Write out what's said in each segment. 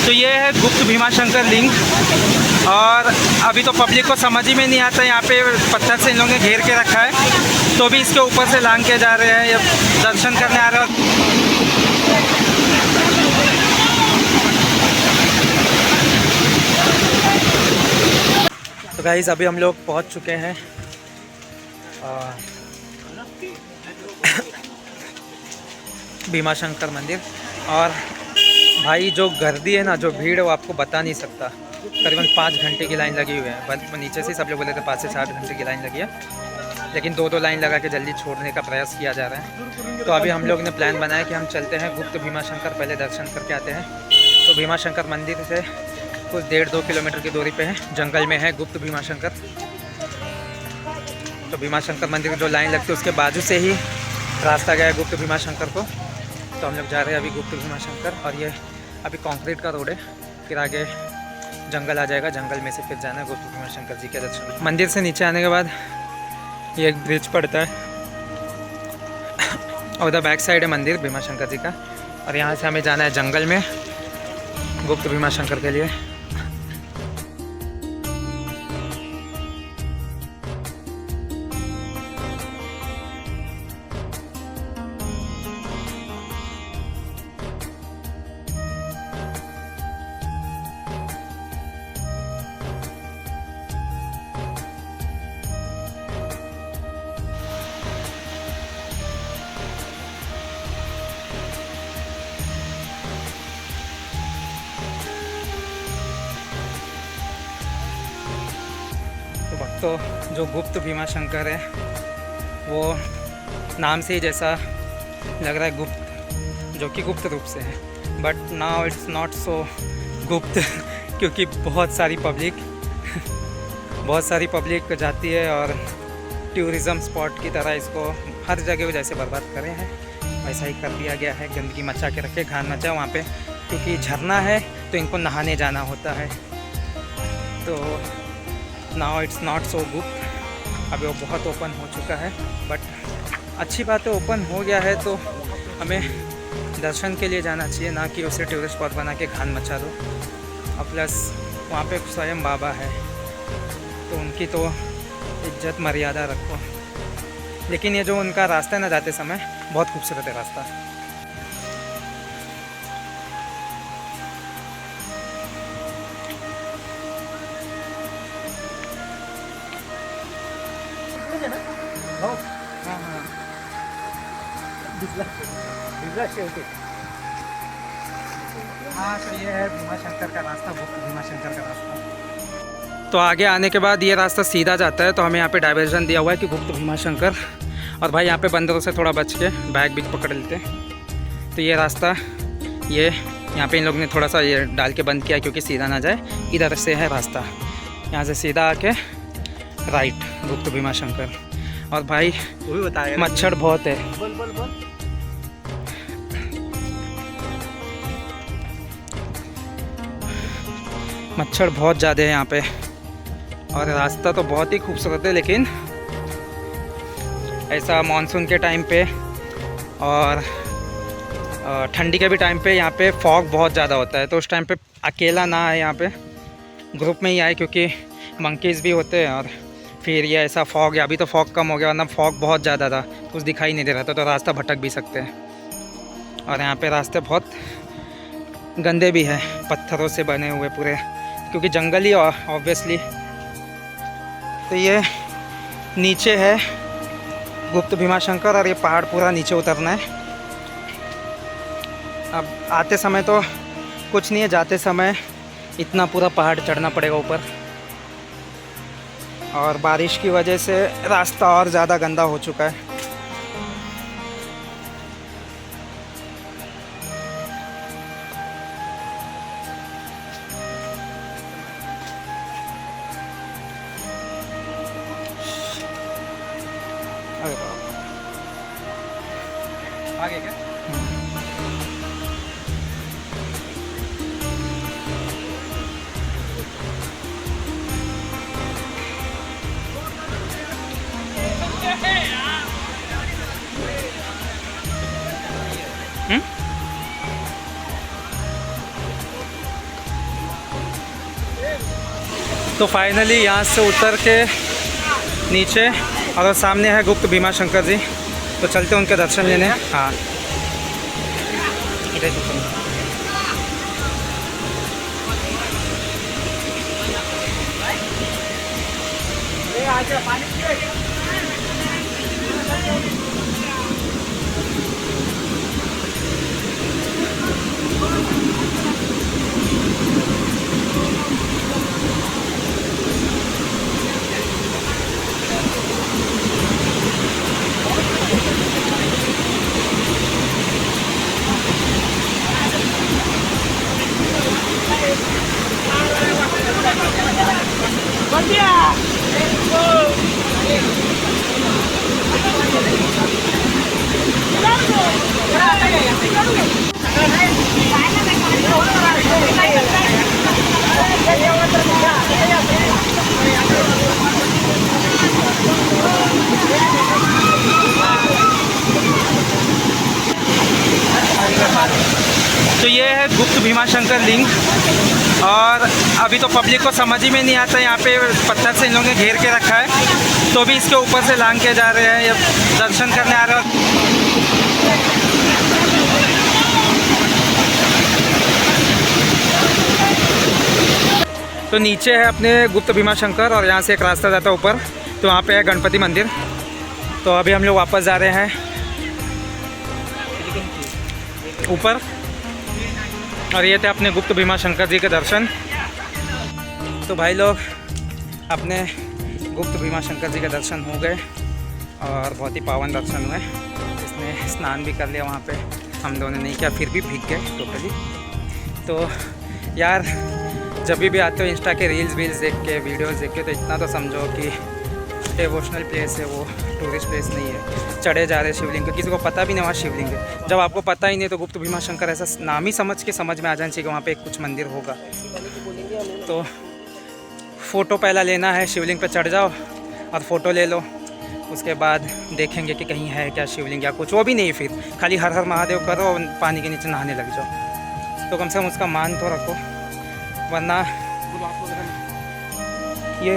तो ये है गुप्त भीमाशंकर लिंग। और अभी तो पब्लिक को समझ ही में नहीं आता, यहाँ पे पत्थर से इन लोगों ने घेर के रखा है, तो भी इसके ऊपर से लांग के जा रहे हैं, ये दर्शन करने आ रहे हैं। तो गाइस अभी हम लोग पहुँच चुके हैं भीमाशंकर मंदिर। और भाई जो गर्दी है ना, जो भीड़ है, वो आपको बता नहीं सकता। करीबन 5 घंटे की लाइन लगी हुई है। नीचे से सब लोग बोले थे 5 से 7 घंटे की लाइन लगी है, लेकिन 2 लाइन लगा के जल्दी छोड़ने का प्रयास किया जा रहा है। तो अभी हम लोग ने प्लान बनाया कि हम चलते हैं गुप्त भीमाशंकर, पहले दर्शन करके आते हैं। तो भीमाशंकर मंदिर से कुछ 1.5-2 किलोमीटर की दूरी पे है, जंगल में है गुप्त भीमाशंकर। तो भीमाशंकर मंदिर की जो लाइन लगती है उसके बाजू से ही रास्ता गया है गुप्त भीमाशंकर को। तो हम लोग जा रहे हैं अभी गुप्त भीमाशंकर, और ये अभी कंक्रीट का रोड है, फिर आगे जंगल आ जाएगा, जंगल में से फिर जाना है गुप्त भीमाशंकर जी के दर्शन। मंदिर से नीचे आने के बाद ये एक ब्रिज पड़ता है, और उधर बैक साइड है मंदिर भीमाशंकर जी का, और यहाँ से हमें जाना है जंगल में गुप्त भीमाशंकर के लिए। तो जो गुप्त भीमाशंकर है वो नाम से ही जैसा लग रहा है गुप्त, जो कि गुप्त रूप से है, but now it's not so गुप्त क्योंकि बहुत सारी पब्लिक जाती है और टूरिज़म स्पॉट की तरह इसको हर जगह जैसे बर्बाद करे हैं वैसा ही कर दिया गया है। गंदगी मचा के रखे, घान मचा वहाँ पे, क्योंकि झरना है तो इनको नहाने जाना होता है। तो नाउ इट्स नॉट सो गुप्त, अभी वो बहुत ओपन हो चुका है, बट अच्छी बात है ओपन हो गया है तो हमें दर्शन के लिए जाना चाहिए, ना कि उसे टूरिस्ट स्पॉट बना के घान मचा दो। और प्लस वहाँ पे स्वयं बाबा है तो उनकी तो इज्जत मर्यादा रखो। लेकिन ये जो उनका रास्ता है ना, जाते समय बहुत खूबसूरत है रास्ता। हाँ तो ये है भीमाशंकर का रास्ता, गुप्त भीमाशंकर का रास्ता। तो आगे आने के बाद ये रास्ता सीधा जाता है, तो हमें यहाँ पे डाइवर्जन दिया हुआ है कि गुप्त भीमाशंकर। और भाई यहाँ पे बंदरों से थोड़ा बच के बैग भी पकड़ लेते हैं। तो ये रास्ता ये यहाँ पे इन लोगों ने थोड़ा सा ये डाल के बंद किया क्योंकि सीधा ना जाए। इधर से है रास्ता, यहाँ से सीधा आके राइट गुप्त भीमाशंकर। और भाई मच्छर बहुत है, मच्छर बहुत ज़्यादा है यहाँ पे। और रास्ता तो बहुत ही खूबसूरत है, लेकिन ऐसा मानसून के टाइम पे और ठंडी के भी टाइम पे यहाँ पे फॉग बहुत ज़्यादा होता है। तो उस टाइम पे अकेला ना आए, यहाँ पे ग्रुप में ही आए, क्योंकि मंकीज़ भी होते हैं। और फिर ये ऐसा फॉग है, अभी तो फॉग कम हो गया, वरना फॉग बहुत ज़्यादा था, कुछ दिखाई नहीं दे रहा था, तो रास्ता भटक भी सकते हैं। और यहाँ पे रास्ते बहुत गंदे भी हैं, पत्थरों से बने हुए पूरे, क्योंकि जंगल ही ऑब्वियसली। तो ये नीचे है गुप्त भीमाशंकर, और ये पहाड़ पूरा नीचे उतरना है। अब आते समय तो कुछ नहीं है, जाते समय इतना पूरा पहाड़ चढ़ना पड़ेगा ऊपर। और बारिश की वजह से रास्ता और ज़्यादा गंदा हो चुका है। आगे क्या? तो फाइनली यहाँ से उतर के नीचे और सामने है गुप्त भीमा शंकर जी, तो चलते हैं उनके दर्शन लेने। हाँ तो ये है गुप्त भीमा शंकर लिंग। और अभी तो पब्लिक को समझ ही में नहीं आता, यहाँ पे पत्थर से इन लोगों ने घेर के रखा है, तो भी इसके ऊपर से लांग के जा रहे हैं या दर्शन करने आ रहे हैं। तो नीचे है अपने गुप्त भीमा शंकर और यहाँ से एक रास्ता जाता है ऊपर, तो वहाँ पे है गणपति मंदिर। तो अभी हम लोग वापस जा रहे हैं ऊपर, और ये थे अपने गुप्त भीमा शंकर जी के दर्शन। तो भाई लोग अपने गुप्त भीमा शंकर जी के दर्शन हो गए और बहुत ही पावन दर्शन हुए। इसने स्नान भी कर लिया वहाँ पे, हम दोनों नहीं किया, फिर भी भीग गए टोटली। तो यार जब भी आते हो इंस्टा के रील्स देख के, वीडियोज़ देख के, तो इतना तो समझो कि डिवोशनल प्लेस है, वो टूरिस्ट प्लेस नहीं है। चढ़े जा रहे शिवलिंग को, किसी को पता भी नहीं वहाँ शिवलिंग है। जब आपको पता ही नहीं तो गुप्त भीमा शंकर ऐसा नाम ही समझ में आ जाना चाहिए कि वहाँ पे कुछ मंदिर होगा। तो फ़ोटो पहला लेना है, शिवलिंग पे चढ़ जाओ और फ़ोटो ले लो, उसके बाद देखेंगे कि कहीं है क्या शिवलिंग या कुछ। वो भी नहीं, फिर खाली हर हर महादेव करो और पानी के नीचे नहाने लग जाओ। तो कम से कम उसका मान तो रखो, वरना ये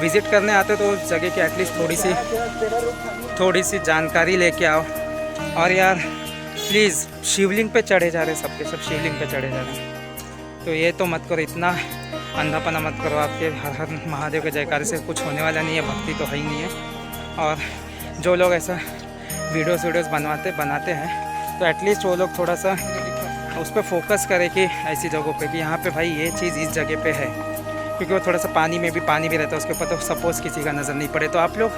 विज़िट करने आते तो उस जगह की एटलीस्ट थोड़ी सी जानकारी लेके आओ। और यार प्लीज़ शिवलिंग पे चढ़े जा रहे, सबके सब शिवलिंग पे चढ़े जा रहे हैं, तो ये तो मत करो, इतना अंधापना मत करो। आपके हर हर महादेव के जयकारे से कुछ होने वाला नहीं है, भक्ति तो है ही नहीं है। और जो लोग ऐसा वीडियोस बनाते हैं, तो एटलीस्ट वो लोग थोड़ा सा उस पर फोकस करें कि ऐसी जगहों पे कि यहाँ पे भाई ये चीज़ इस जगह पे है, क्योंकि वो थोड़ा सा पानी भी रहता है उसके ऊपर, तो सपोज़ किसी का नज़र नहीं पड़े, तो आप लोग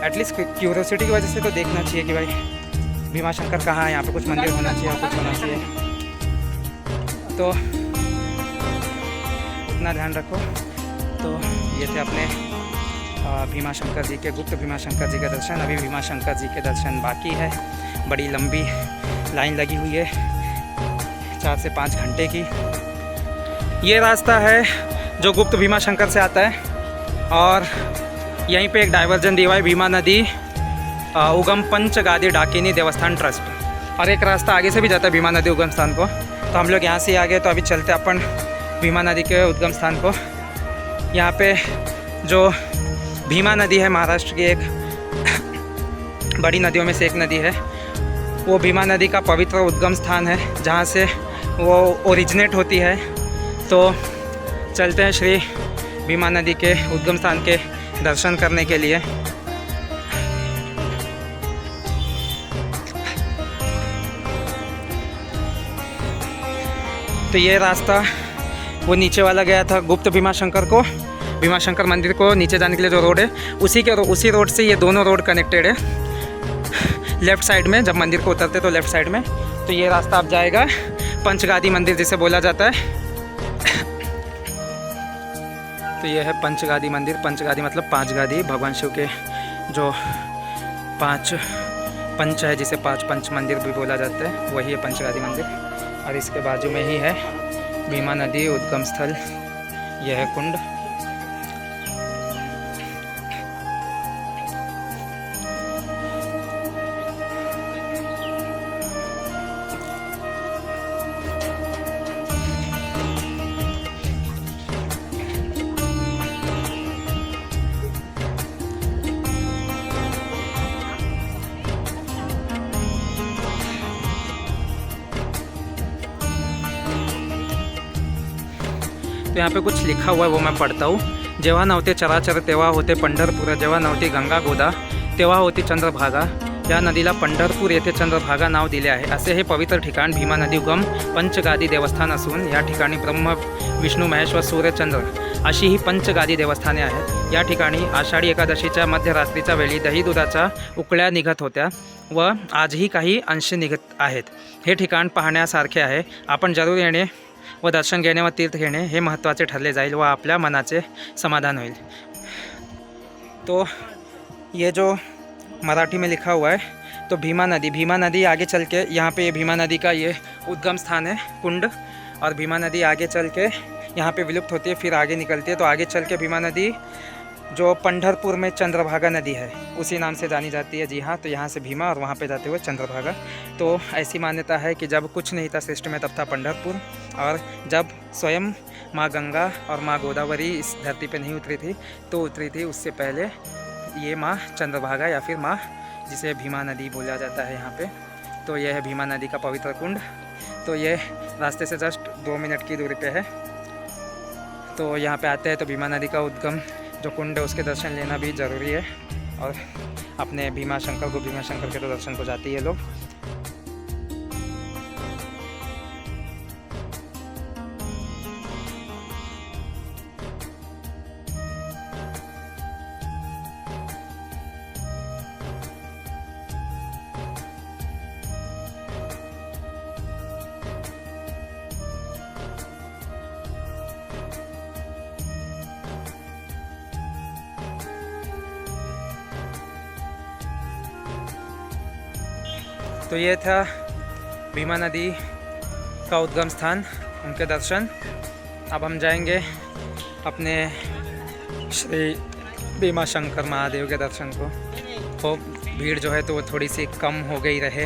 एटलीस्ट क्यूरियोसिटी की वजह से तो देखना चाहिए कि भाई भीमा शंकर कहाँ है, यहाँ पे कुछ मंदिर होना चाहिए, कुछ होना चाहिए। तो इतना ध्यान रखो। तो ये थे अपने भीमा शंकर जी के, गुप्त भीमा शंकर जी के दर्शन। अभी भीमा शंकर जी के दर्शन बाकी है, बड़ी लंबी लाइन लगी हुई है, 4 से 5 घंटे की। ये रास्ता है जो गुप्त भीमा शंकर से आता है, और यहीं पे एक डाइवर्जन दिया है, भीमा नदी उगम पंचगादी डाकिनी देवस्थान ट्रस्ट। और एक रास्ता आगे से भी जाता है भीमा नदी उगम स्थान को। तो हम लोग यहाँ से आ गए, तो अभी चलते अपन भीमा नदी के उद्गम स्थान को। यहाँ पे जो भीमा नदी है, महाराष्ट्र की एक बड़ी नदियों में से एक नदी है। वो भीमा नदी का पवित्र उद्गम स्थान है, जहाँ से वो ओरिजिनेट होती है। तो चलते हैं श्री भीमा नदी के उद्गम स्थान के दर्शन करने के लिए। तो ये रास्ता वो नीचे वाला गया था गुप्त भीमा शंकर मंदिर को नीचे जाने के लिए जो रोड है, उसी रोड से ये दोनों रोड कनेक्टेड है। लेफ़्ट साइड में जब मंदिर को उतरते तो लेफ़्ट साइड में, तो ये रास्ता अब जाएगा पंचगादी मंदिर जिसे बोला जाता है। तो ये है पंचगादी मंदिर। पंचगादी मतलब 5 गादी, भगवान शिव के जो 5 पंच है, जिसे 5 पंच मंदिर भी बोला जाता है, वही है पंचगादी मंदिर। और इसके बाजू में ही है भीमा नदी उद्गम स्थल, यह है कुंड। तो यहाँ पे कुछ लिखा हुआ है, वो मैं पढ़ता हूँ। जेव्हा नव्हते चराचर तेव्हा होते पंढरपूर, जेव्हा नव्हती गंगा गोदा तेव्हा होती चंद्रभागा, या नदीला पंढरपूर येथे चंद्रभागा नाव दिले आहे। असे हे पवित्र ठिकाण भीमा नदी उगम पंचगादी देवस्थान असून या ठिकाणी ब्रह्म विष्णू महेश व सूर्यचंद्र अशी ही पंचगादी देवस्थाने आहेत। या ठिकाणी आषाढी एकादशीच्या मध्यरात्रीच्या वेळी दही दुधाच्या उकळ्या निघत होत्या व आजही काही अंश निघत आहेत। हे ठिकाण पाहण्यासारखे आहे। आपण जरूर येणे व दर्शन घेणे व तीर्थ घेणे हे महत्त्वाचे ठरले जाईल व आपल्या मनाचे समाधान होईल। तो ये जो मराठी में लिखा हुआ है, तो भीमा नदी आगे चल के यहाँ पे भीमा नदी का ये उद्गम स्थान है, कुंड। और भीमा नदी आगे चल के यहाँ पे विलुप्त होती है, फिर आगे निकलती है। तो आगे चल के भीमा नदी जो पंढरपुर में चंद्रभागा नदी है उसी नाम से जानी जाती है। जी हाँ, तो यहाँ से भीमा और वहाँ पे जाते हुए चंद्रभागा। तो ऐसी मान्यता है कि जब कुछ नहीं था सृष्टि में तब था पंढरपुर, और जब स्वयं माँ गंगा और माँ गोदावरी इस धरती पे नहीं उतरी थी तो उतरी थी उससे पहले ये माँ चंद्रभागा या फिर माँ जिसे भीमा नदी बोला जाता है यहाँ पे। तो यह है भीमा नदी का पवित्र कुंड। तो ये रास्ते से जस्ट 2 मिनट की दूरी पे है। तो यहाँ पे आते हैं तो भीमा नदी का उद्गम जो कुंड है उसके दर्शन लेना भी ज़रूरी है। और अपने भीमा शंकर के तो दर्शन को जाती है लोग। तो ये था भीमा नदी का उद्गम स्थान, उनके दर्शन। अब हम जाएंगे अपने श्री भीमा शंकर महादेव के दर्शन को। तो भीड़ जो है तो वो थोड़ी सी कम हो गई रहे,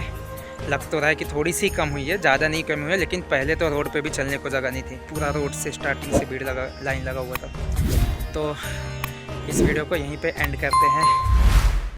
लग तो रहा है कि थोड़ी सी कम हुई है, ज़्यादा नहीं कम हुई है। लेकिन पहले तो रोड पे भी चलने को जगह नहीं थी, पूरा रोड से स्टार्टिंग से भीड़ लाइन लगा हुआ था। तो इस वीडियो को यहीं पे एंड करते हैं।